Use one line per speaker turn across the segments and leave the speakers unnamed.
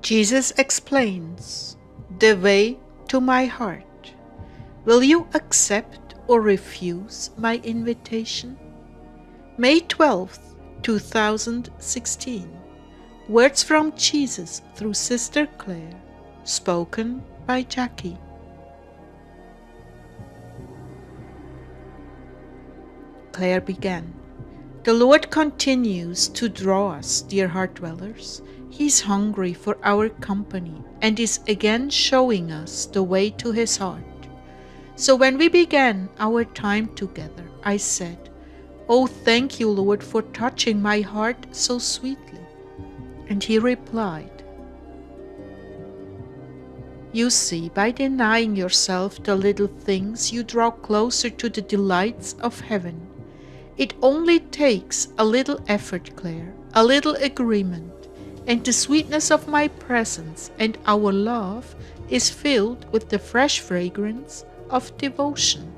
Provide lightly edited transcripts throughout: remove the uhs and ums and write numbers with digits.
Jesus explains the way to my heart. Will you accept or refuse my invitation? May 12th, 2016. Words from Jesus through Sister Clare, spoken by Jackie. Clare began. The Lord continues to draw us, dear Heartdwellers. He is hungry for our company and is again showing us the way to His heart. So when we began our time together, I said, "Oh, thank you, Lord, for touching my heart so sweetly." And He replied, "You see, by denying yourself the little things, you draw closer to the delights of heaven. It only takes a little effort, Clare, a little agreement, and the sweetness of my presence and our love is filled with the fresh fragrance of devotion."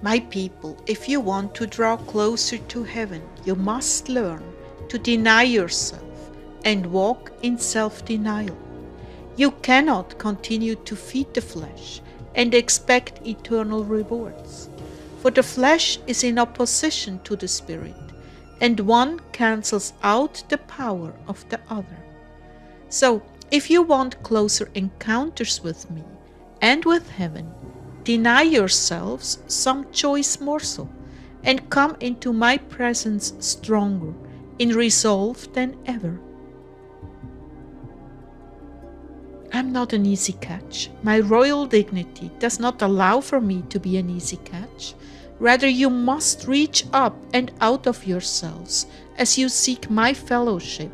My people, if you want to draw closer to heaven, you must learn to deny yourself and walk in self-denial. You cannot continue to feed the flesh and expect eternal rewards, for the flesh is in opposition to the Spirit, and one cancels out the power of the other. So, if you want closer encounters with me and with heaven, deny yourselves some choice morsel and come into my presence stronger in resolve than ever. I'm not an easy catch. My royal dignity does not allow for me to be an easy catch. Rather, you must reach up and out of yourselves as you seek my fellowship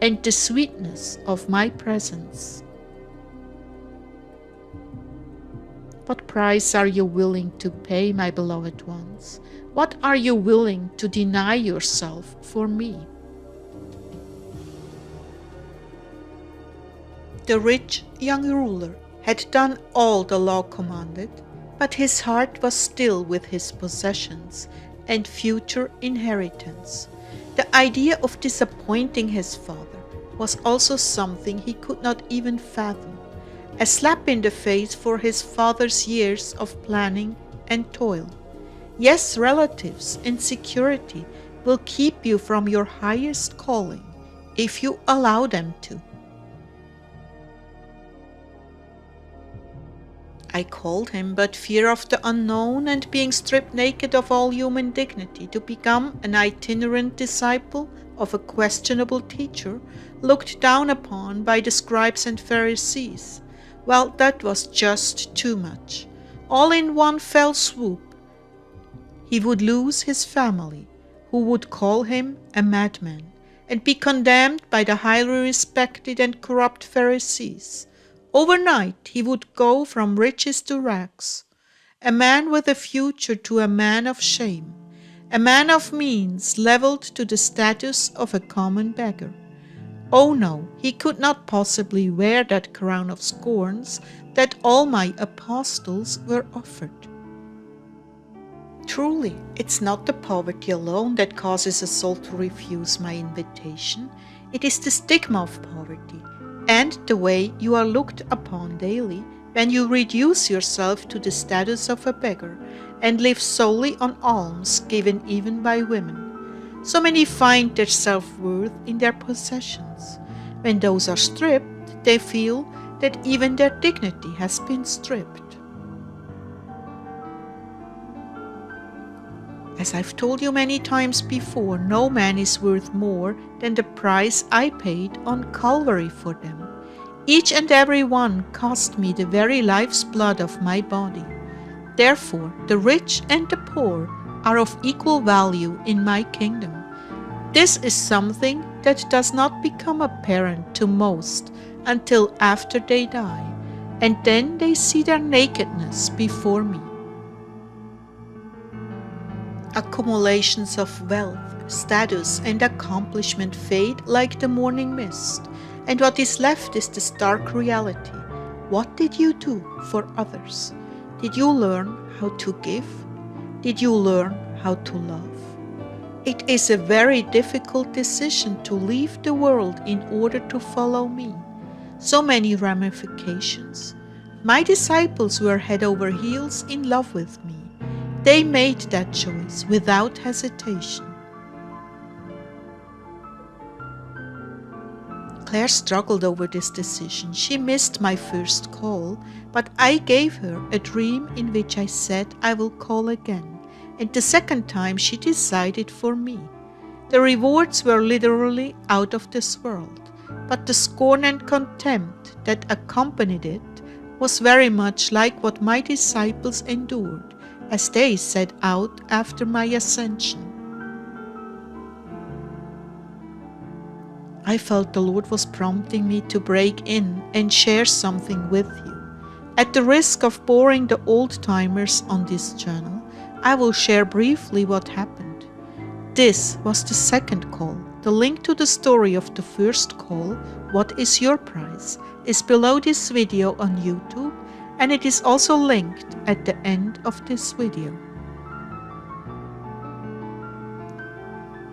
and the sweetness of my presence. What price are you willing to pay, my beloved ones? What are you willing to deny yourself for me? The rich young ruler had done all the law commanded, but his heart was still with his possessions and future inheritance. The idea of disappointing his father was also something he could not even fathom, a slap in the face for his father's years of planning and toil. Yes, relatives and security will keep you from your highest calling if you allow them to. I called him, but fear of the unknown and being stripped naked of all human dignity to become an itinerant disciple of a questionable teacher, looked down upon by the scribes and Pharisees. Well, that was just too much. All in one fell swoop. He would lose his family, who would call him a madman, and be condemned by the highly respected and corrupt Pharisees. Overnight, he would go from riches to rags, a man with a future to a man of shame, a man of means leveled to the status of a common beggar. Oh no, he could not possibly wear that crown of scorns that all my apostles were offered. Truly, it's not the poverty alone that causes a soul to refuse my invitation. It is the stigma of poverty and the way you are looked upon daily when you reduce yourself to the status of a beggar and live solely on alms given even by women. So many find their self-worth in their possessions. When those are stripped, they feel that even their dignity has been stripped. As I've told you many times before, no man is worth more than the price I paid on Calvary for them. Each and every one cost me the very life's blood of my body. Therefore, the rich and the poor are of equal value in my kingdom. This is something that does not become apparent to most until after they die, and then they see their nakedness before me. Accumulations of wealth, status, and accomplishment fade like the morning mist, and what is left is the stark reality. What did you do for others? Did you learn how to give? Did you learn how to love? It is a very difficult decision to leave the world in order to follow me. So many ramifications. My disciples were head over heels in love with me. They made that choice without hesitation. Claire struggled over this decision. She missed my first call, but I gave her a dream in which I said I will call again. And the second time she decided for me. The rewards were literally out of this world, but the scorn and contempt that accompanied it was very much like what my disciples endured as they set out after my ascension. I felt the Lord was prompting me to break in and share something with you. At the risk of boring the old-timers on this channel, I will share briefly what happened. This was the second call. The link to the story of the first call, What is Your Price, is below this video on YouTube, and it is also linked at the end of this video.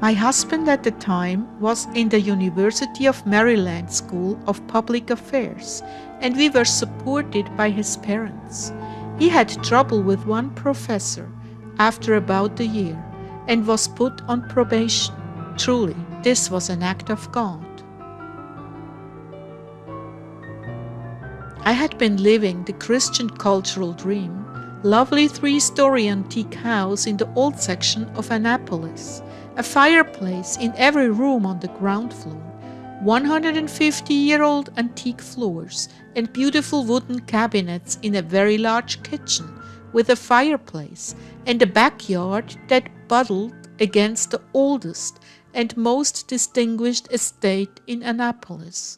My husband at the time was in the University of Maryland School of Public Affairs, and we were supported by his parents. He had trouble with one professor after about a year and was put on probation. Truly, this was an act of God. I had been living the Christian cultural dream, lovely 3-story antique house in the old section of Annapolis, a fireplace in every room on the ground floor, 150-year-old antique floors, and beautiful wooden cabinets in a very large kitchen with a fireplace, and a backyard that buttled against the oldest and most distinguished estate in Annapolis.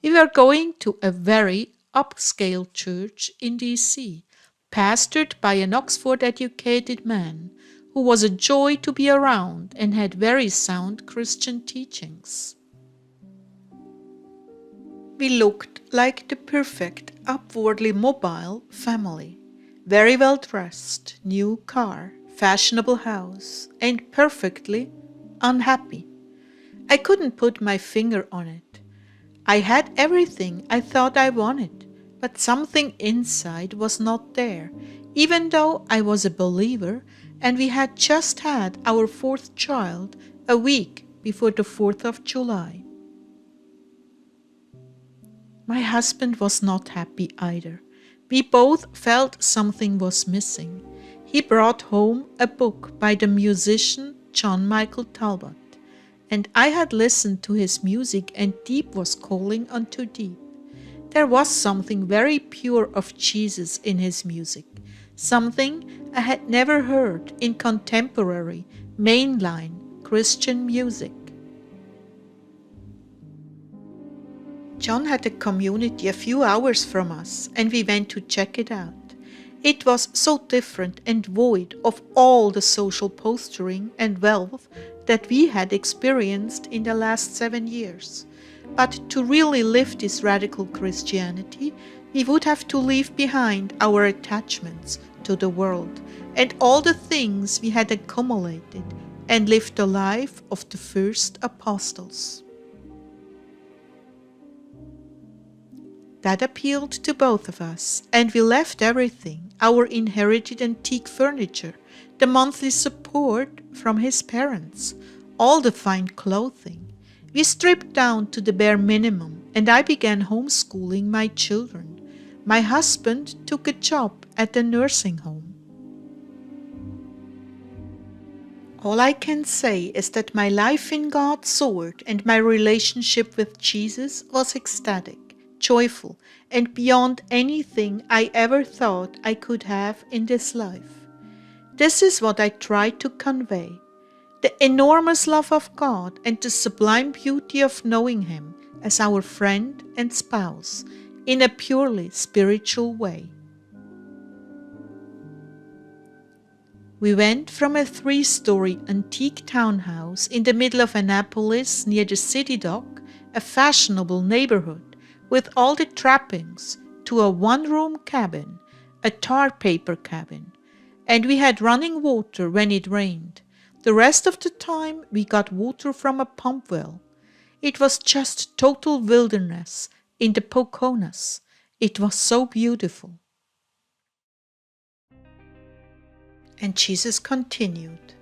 We were going to a very upscale church in D.C., pastored by an Oxford-educated man who was a joy to be around and had very sound Christian teachings. We looked like the perfect, upwardly mobile family. Very well dressed, new car, fashionable house, and perfectly unhappy. I couldn't put my finger on it. I had everything I thought I wanted, but something inside was not there, even though I was a believer and we had just had our 4th child a week before the 4th of July. My husband was not happy either. We both felt something was missing. He brought home a book by the musician John Michael Talbot, and I had listened to his music, and deep was calling unto deep. There was something very pure of Jesus in his music, something I had never heard in contemporary, mainline Christian music. John had a community a few hours from us, and we went to check it out. It was so different and void of all the social posturing and wealth that we had experienced in the last 7 years. But to really live this radical Christianity, we would have to leave behind our attachments to the world and all the things we had accumulated and live the life of the first apostles. That appealed to both of us, and we left everything, our inherited antique furniture, the monthly support from his parents, all the fine clothing. We stripped down to the bare minimum, and I began homeschooling my children. My husband took a job at a nursing home. All I can say is that my life in God soared, and my relationship with Jesus was ecstatic, joyful, and beyond anything I ever thought I could have in this life. This is what I try to convey: the enormous love of God and the sublime beauty of knowing Him as our friend and spouse in a purely spiritual way. We went from a 3-story antique townhouse in the middle of Annapolis near the city dock, a fashionable neighborhood with all the trappings, to a 1-room cabin, a tar paper cabin, and we had running water when it rained, The rest of the time we got water from a pump well. It was just total wilderness in the Poconos. It was so beautiful. And Jesus continued,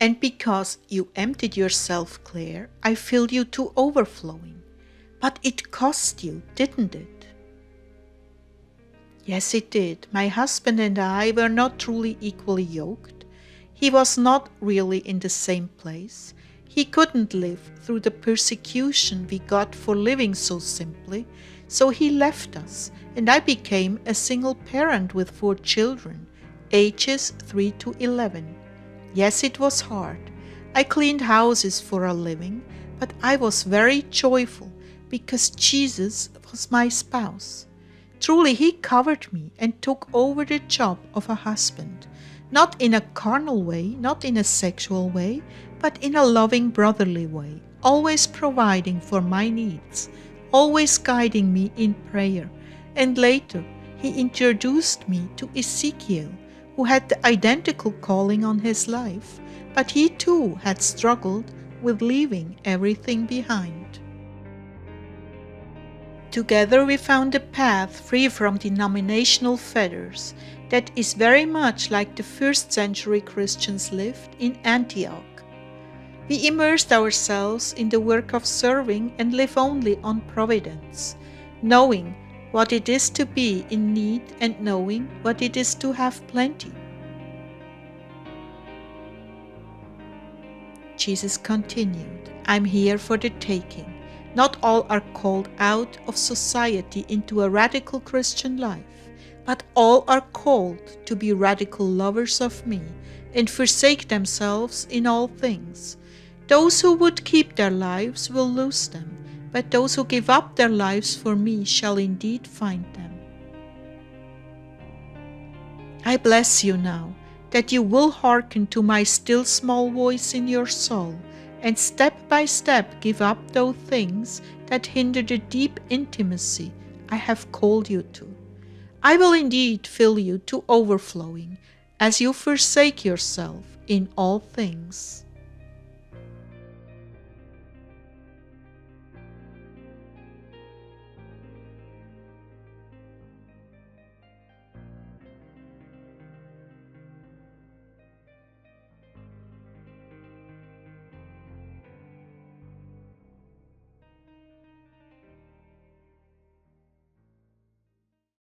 "And because you emptied yourself, Clare, I filled you to overflowing. But it cost you, didn't it?" Yes, it did. My husband and I were not truly equally yoked. He was not really in the same place. He couldn't live through the persecution we got for living so simply, so he left us, and I became a single parent with 4 children, ages 3 to 11. Yes, it was hard. I cleaned houses for a living, but I was very joyful because Jesus was my spouse. Truly, he covered me and took over the job of a husband, not in a carnal way, not in a sexual way, but in a loving brotherly way, always providing for my needs, always guiding me in prayer. And later, he introduced me to Ezekiel, who had the identical calling on his life, but he too had struggled with leaving everything behind. Together we found a path free from denominational fetters that is very much like the first century Christians lived in Antioch. We immersed ourselves in the work of serving and live only on providence, knowing what it is to be in need and knowing what it is to have plenty. Jesus continued, "I'm here for the taking. Not all are called out of society into a radical Christian life, but all are called to be radical lovers of me and forsake themselves in all things. Those who would keep their lives will lose them, but those who give up their lives for me shall indeed find them." I bless you now that you will hearken to my still small voice in your soul, and step by step give up those things that hinder the deep intimacy I have called you to. I will indeed fill you to overflowing as you forsake yourself in all things.